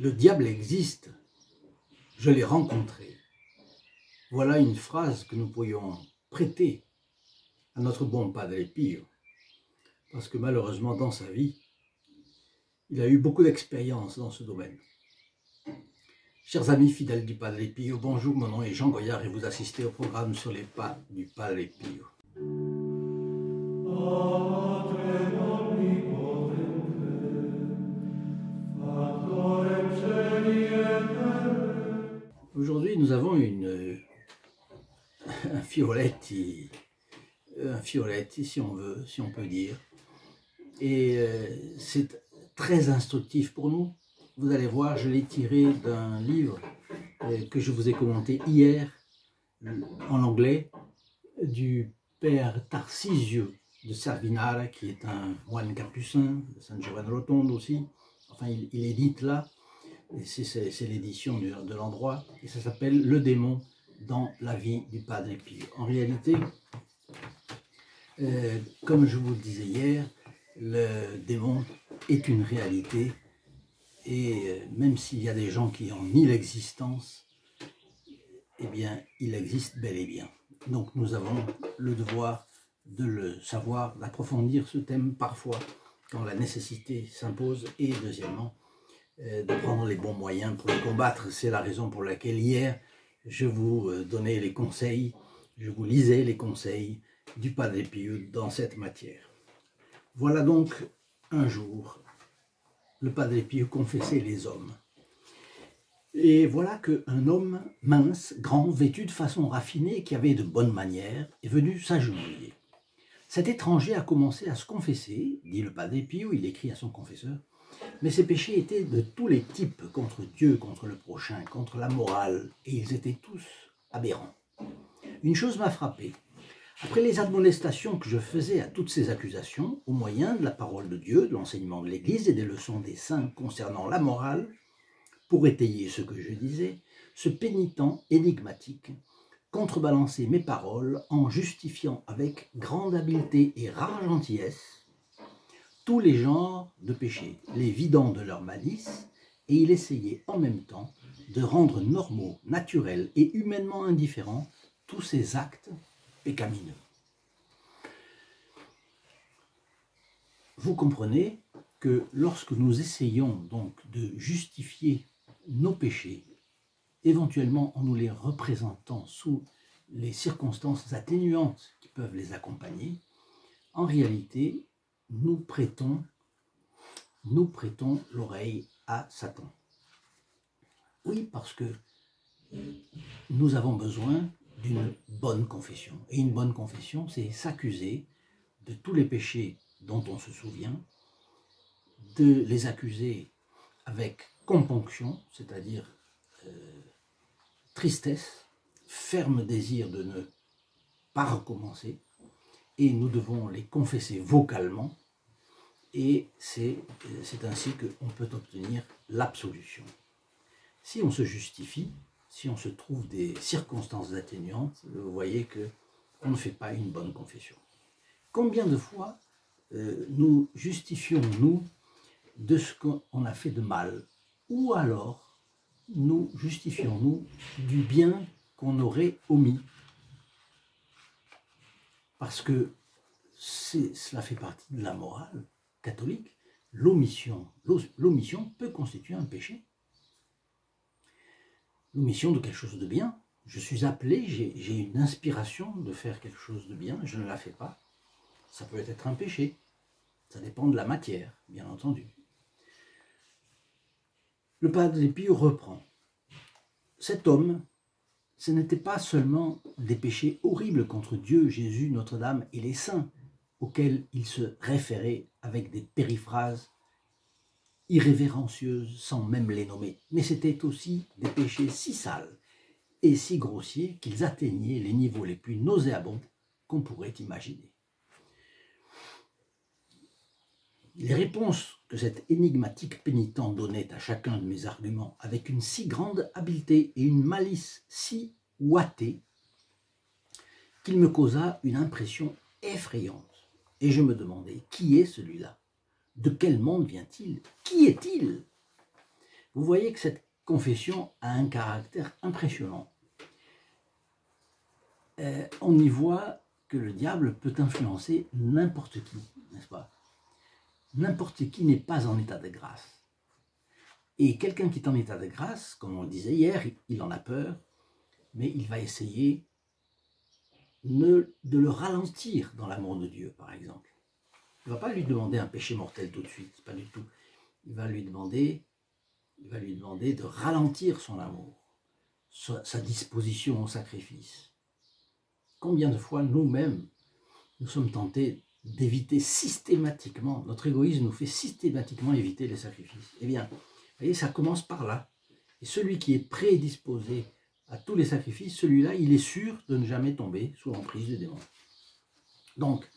Le diable existe, je l'ai rencontré. Voilà une phrase que nous pourrions prêter à notre bon Padre Pio, parce que malheureusement dans sa vie, il a eu beaucoup d'expérience dans ce domaine. Chers amis fidèles du Padre Pio, bonjour, mon nom est Jean Goyard et vous assistez au programme sur les pas du Padre Pio. Aujourd'hui, nous avons un fioretti, si on veut, si on peut dire. Et c'est très instructif pour nous. Vous allez voir, je l'ai tiré d'un livre que je vous ai commenté hier en anglais du père Tarcisio de Cervinara, qui est un moine capucin de San Giovanni Rotondo aussi. Enfin, il édite là, et c'est l'édition de l'endroit, et ça s'appelle Le démon dans la vie du Padre Pio. En réalité, comme je vous le disais hier, le démon est une réalité, et même s'il y a des gens qui en nient l'existence, eh bien, il existe bel et bien. Donc nous avons le devoir de le savoir, d'approfondir ce thème parfois quand la nécessité s'impose, et deuxièmement, de prendre les bons moyens pour le combattre. C'est la raison pour laquelle hier, je vous donnais les conseils, je vous lisais les conseils du Padre Pio dans cette matière. Voilà donc un jour, le Padre Pio confessait les hommes. Et voilà qu'un homme mince, grand, vêtu de façon raffinée, qui avait de bonnes manières, est venu s'agenouiller. Cet étranger a commencé à se confesser, dit le Padre Pio, il écrit à son confesseur, mais ses péchés étaient de tous les types, contre Dieu, contre le prochain, contre la morale, et ils étaient tous aberrants. Une chose m'a frappé. Après les admonestations que je faisais à toutes ces accusations, au moyen de la parole de Dieu, de l'enseignement de l'Église et des leçons des saints concernant la morale, pour étayer ce que je disais, ce pénitent énigmatique contrebalançait mes paroles en justifiant avec grande habileté et rare gentillesse tous les genres de péchés, les vidant de leur malice, et il essayait en même temps de rendre normaux, naturels et humainement indifférents tous ces actes pécamineux. Vous comprenez que lorsque nous essayons donc de justifier nos péchés, éventuellement en nous les représentant sous les circonstances atténuantes qui peuvent les accompagner, en réalité, nous prêtons l'oreille à Satan. Oui, parce que nous avons besoin d'une bonne confession. Et une bonne confession, c'est s'accuser de tous les péchés dont on se souvient, de les accuser avec componction, c'est-à-dire tristesse, ferme désir de ne pas recommencer, et nous devons les confesser vocalement, et c'est ainsi qu'on peut obtenir l'absolution. Si on se justifie, si on se trouve des circonstances atténuantes, vous voyez qu'on ne fait pas une bonne confession. Combien de fois nous justifions-nous de ce qu'on a fait de mal, ou alors nous justifions-nous du bien qu'on aurait omis, parce que cela fait partie de la morale catholique. L'omission peut constituer un péché. L'omission de quelque chose de bien. Je suis appelé, j'ai une inspiration de faire quelque chose de bien, je ne la fais pas. Ça peut être un péché. Ça dépend de la matière, bien entendu. Le Padre Pio reprend. Cet homme, ce n'était pas seulement des péchés horribles contre Dieu, Jésus, Notre-Dame et les saints, auxquels il se référait avec des périphrases irrévérencieuses sans même les nommer, mais c'était aussi des péchés si sales et si grossiers qu'ils atteignaient les niveaux les plus nauséabonds qu'on pourrait imaginer. Les réponses que cet énigmatique pénitent donnait à chacun de mes arguments avec une si grande habileté et une malice si ouatée qu'il me causa une impression effrayante. Et je me demandais, qui est celui-là? De quel monde vient-il? Qui est-il? Vous voyez que cette confession a un caractère impressionnant. On y voit que le diable peut influencer n'importe qui, n'est-ce pas? N'importe qui n'est pas en état de grâce. Et quelqu'un qui est en état de grâce, comme on le disait hier, il en a peur, mais il va essayer de le ralentir dans l'amour de Dieu, par exemple. Il ne va pas lui demander un péché mortel tout de suite, pas du tout. Il va lui demander de ralentir son amour, sa disposition au sacrifice. Combien de fois nous-mêmes, nous sommes tentés d'éviter systématiquement, notre égoïsme nous fait systématiquement éviter les sacrifices. Eh bien, vous voyez, ça commence par là. Et celui qui est prédisposé à tous les sacrifices, celui-là, il est sûr de ne jamais tomber sous l'emprise des démons. Donc,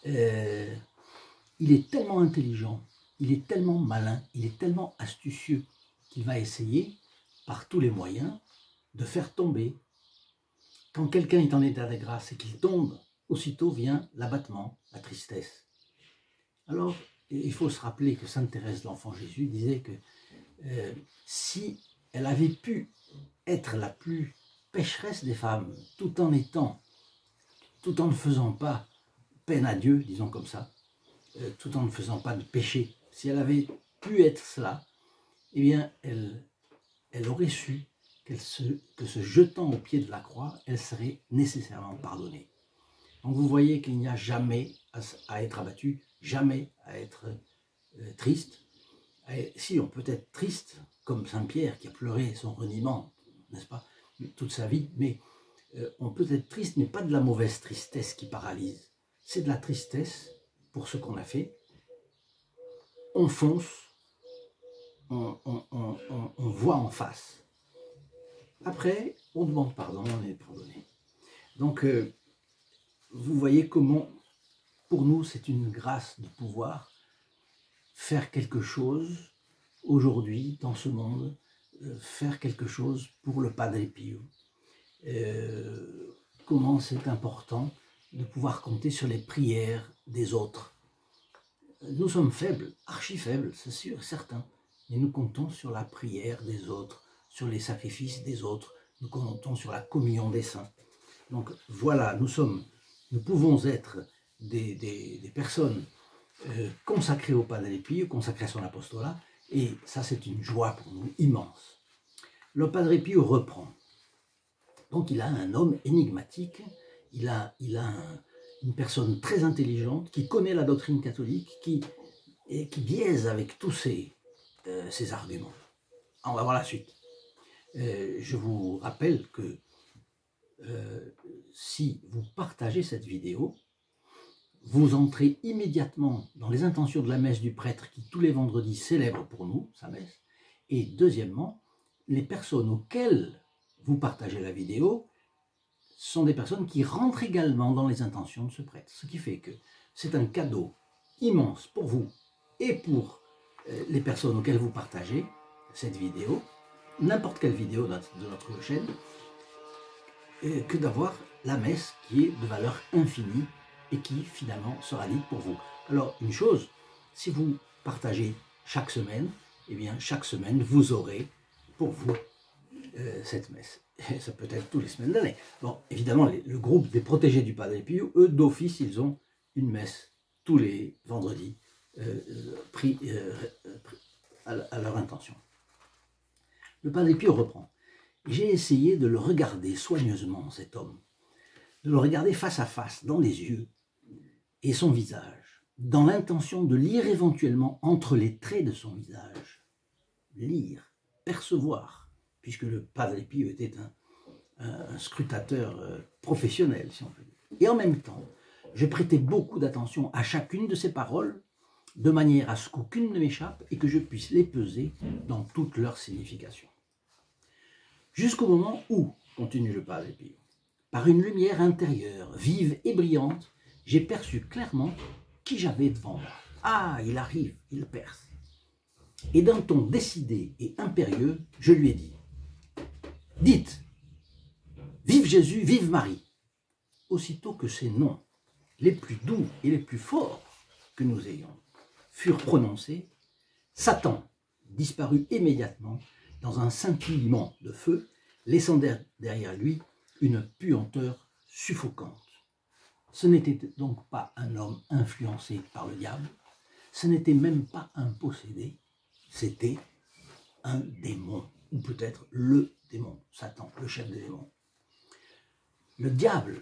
il est tellement intelligent, il est tellement malin, il est tellement astucieux qu'il va essayer, par tous les moyens, de faire tomber. Quand quelqu'un est en état de grâce et qu'il tombe, aussitôt vient l'abattement, la tristesse. Alors, il faut se rappeler que Sainte Thérèse de l'Enfant Jésus disait que si elle avait pu être la plus pécheresse des femmes, tout en ne faisant pas peine à Dieu, disons comme ça, tout en ne faisant pas de péché, si elle avait pu être cela, eh bien, elle aurait su que se jetant au pied de la croix, elle serait nécessairement pardonnée. Donc vous voyez qu'il n'y a jamais à être abattu, jamais à être triste. Si on peut être triste, comme Saint Pierre qui a pleuré son reniement, n'est-ce pas, toute sa vie, mais on peut être triste, mais pas de la mauvaise tristesse qui paralyse. C'est de la tristesse pour ce qu'on a fait. On fonce, on voit en face. Après, on demande pardon, on est pardonné. Donc, vous voyez comment, pour nous, c'est une grâce de pouvoir faire quelque chose aujourd'hui, dans ce monde, faire quelque chose pour le Padre Pio. Comment c'est important de pouvoir compter sur les prières des autres. Nous sommes faibles, archi faibles, c'est sûr, certain, mais nous comptons sur la prière des autres, sur les sacrifices des autres, nous comptons sur la communion des saints. Donc voilà, nous pouvons être des personnes consacrées au Padre Pio, consacrées à son apostolat, et ça c'est une joie pour nous immense. Le Padre Pio reprend. Donc il a un homme énigmatique, il a une personne très intelligente qui connaît la doctrine catholique, qui biaise avec tous ses arguments. On va voir la suite. Je vous rappelle que si vous partagez cette vidéo, vous entrez immédiatement dans les intentions de la messe du prêtre qui tous les vendredis célèbre pour nous sa messe. Et deuxièmement, les personnes auxquelles vous partagez la vidéo sont des personnes qui rentrent également dans les intentions de ce prêtre. Ce qui fait que c'est un cadeau immense pour vous et pour les personnes auxquelles vous partagez cette vidéo, n'importe quelle vidéo de notre chaîne, que d'avoir la messe qui est de valeur infinie et qui finalement sera dite pour vous. Alors une chose, si vous partagez chaque semaine, eh bien chaque semaine vous aurez pour vous cette messe. Et ça peut être tous les semaines d'année. Bon, évidemment, le groupe des protégés du Padre Pio, eux d'office, ils ont une messe tous les vendredis à leur intention. Le Padre Pio reprend. J'ai essayé de le regarder soigneusement, cet homme, de le regarder face à face, dans les yeux et son visage, dans l'intention de lire éventuellement entre les traits de son visage. Lire, percevoir, puisque le Padre Pio était un scrutateur professionnel, si on peut dire. Et en même temps, je prêtais beaucoup d'attention à chacune de ses paroles, de manière à ce qu'aucune ne m'échappe et que je puisse les peser dans toute leur signification. Jusqu'au moment où, continue le Padre Pio, par une lumière intérieure, vive et brillante, j'ai perçu clairement qui j'avais devant moi. Ah, il arrive, il perce. Et d'un ton décidé et impérieux, je lui ai dit, « Dites, vive Jésus, vive Marie !» Aussitôt que ces noms, les plus doux et les plus forts que nous ayons, furent prononcés, Satan, disparut immédiatement dans un scintillement de feu, laissant derrière lui une puanteur suffocante. Ce n'était donc pas un homme influencé par le diable, ce n'était même pas un possédé, c'était un démon, ou peut-être le démon, Satan, le chef des démons. Le diable,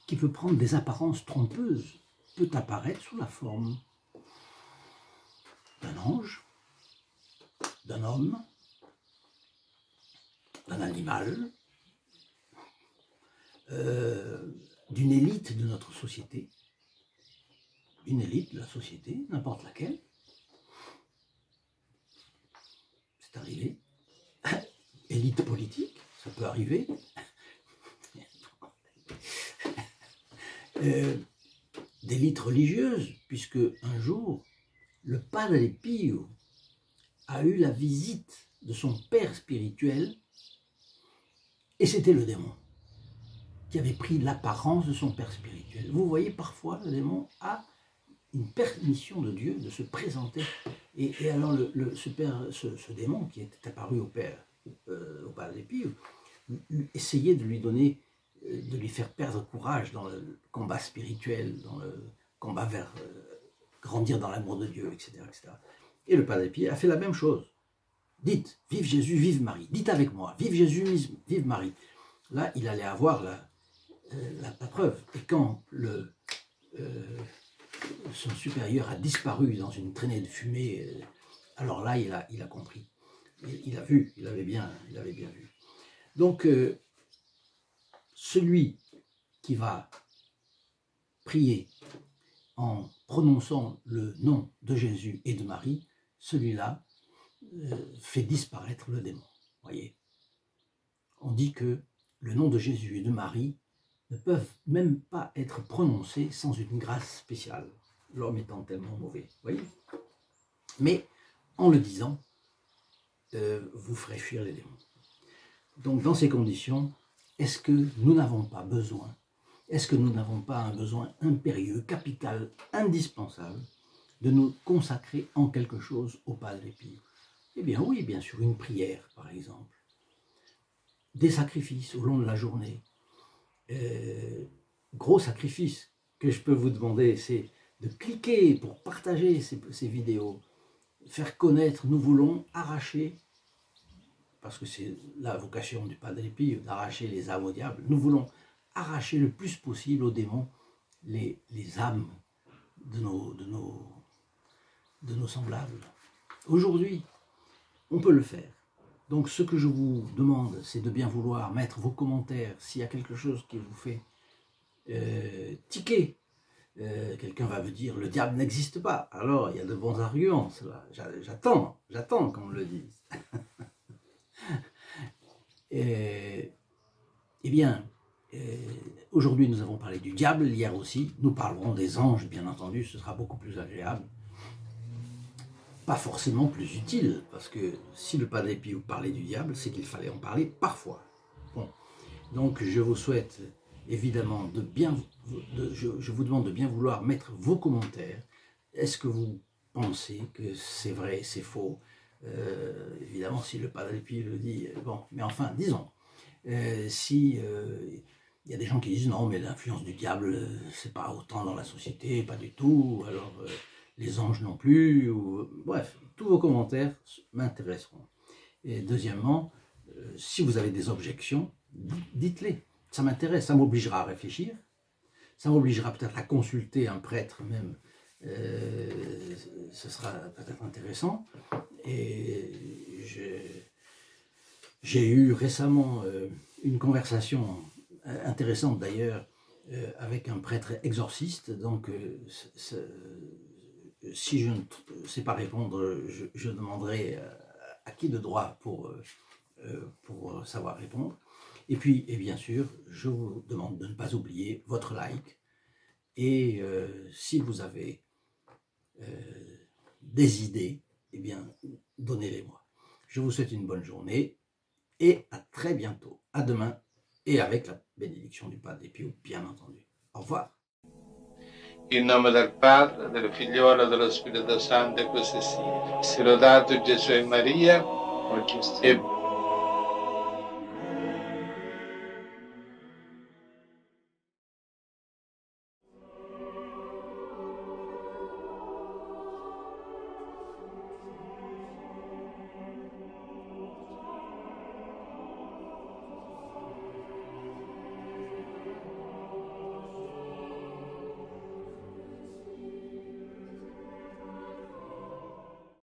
qui peut prendre des apparences trompeuses, peut apparaître sous la forme d'un ange, d'un homme, d'un animal, d'une élite de notre société, une élite de la société, n'importe laquelle. C'est arrivé. Élite politique, ça peut arriver. D'élite religieuse, puisque un jour, le Padre Pio a eu la visite de son père spirituel, et c'était le démon qui avait pris l'apparence de son père spirituel. Vous voyez, parfois, le démon a une permission de Dieu de se présenter. Et alors, ce démon qui était apparu au Padre Pio, essayait de lui donner, de lui faire perdre courage dans le combat spirituel, dans le combat vers grandir dans l'amour de Dieu, etc., etc. Et le Padre Pio a fait la même chose. Dites, vive Jésus, vive Marie. Dites avec moi, vive Jésus, vive Marie. Là, il allait avoir la preuve. Et quand son supérieur a disparu dans une traînée de fumée, alors là, il a compris. Il a vu, il avait bien vu. Donc, celui qui va prier en prononçant le nom de Jésus et de Marie, celui-là fait disparaître le démon. Voyez, on dit que le nom de Jésus et de Marie ne peuvent même pas être prononcés sans une grâce spéciale, l'homme étant tellement mauvais. Voyez, mais en le disant, vous ferez fuir les démons. Donc, dans ces conditions, est-ce que nous n'avons pas besoin, est-ce que nous n'avons pas un besoin impérieux, capital, indispensable, de nous consacrer en quelque chose au Padre Pio? Eh bien oui, bien sûr, une prière, par exemple. Des sacrifices au long de la journée. Gros sacrifice que je peux vous demander, c'est de cliquer pour partager ces vidéos, faire connaître. Nous voulons arracher, parce que c'est la vocation du Padre Pio, d'arracher les âmes au diable. Nous voulons arracher le plus possible aux démons les âmes de nos semblables. Aujourd'hui, on peut le faire. Donc ce que je vous demande, c'est de bien vouloir mettre vos commentaires s'il y a quelque chose qui vous fait tiquer. Quelqu'un va me dire, le diable n'existe pas. Alors, il y a de bons arguments, cela. J'attends qu'on me le dise. Eh bien, aujourd'hui nous avons parlé du diable, hier aussi. Nous parlerons des anges, bien entendu, ce sera beaucoup plus agréable. Pas forcément plus utile, parce que si le Padre Pio parlait du diable, c'est qu'il fallait en parler parfois. Bon, donc je vous souhaite évidemment je vous demande de bien vouloir mettre vos commentaires. Est-ce que vous pensez que c'est vrai, c'est faux? Évidemment, si le Padre Pio le dit, bon, mais enfin, disons, si il y a des gens qui disent non, mais l'influence du diable, c'est pas autant dans la société, pas du tout, alors les anges non plus, ou, bref, tous vos commentaires m'intéresseront. Et deuxièmement, si vous avez des objections, dites-les. Ça m'intéresse, ça m'obligera à réfléchir, ça m'obligera peut-être à consulter un prêtre même, ce sera peut-être intéressant. Et j'ai eu récemment une conversation intéressante d'ailleurs avec un prêtre exorciste, donc si je ne sais pas répondre, je demanderai à qui de droit pour savoir répondre. Et puis, et bien sûr, je vous demande de ne pas oublier votre like. Et si vous avez des idées, eh bien, donnez-les-moi. Je vous souhaite une bonne journée et à très bientôt. À demain et avec la bénédiction du Padre Pio, bien entendu. Au revoir. In nome del Padre, del Figliolo e dello Spirito Santo, e così sia. Sia lodato Gesù e Maria, e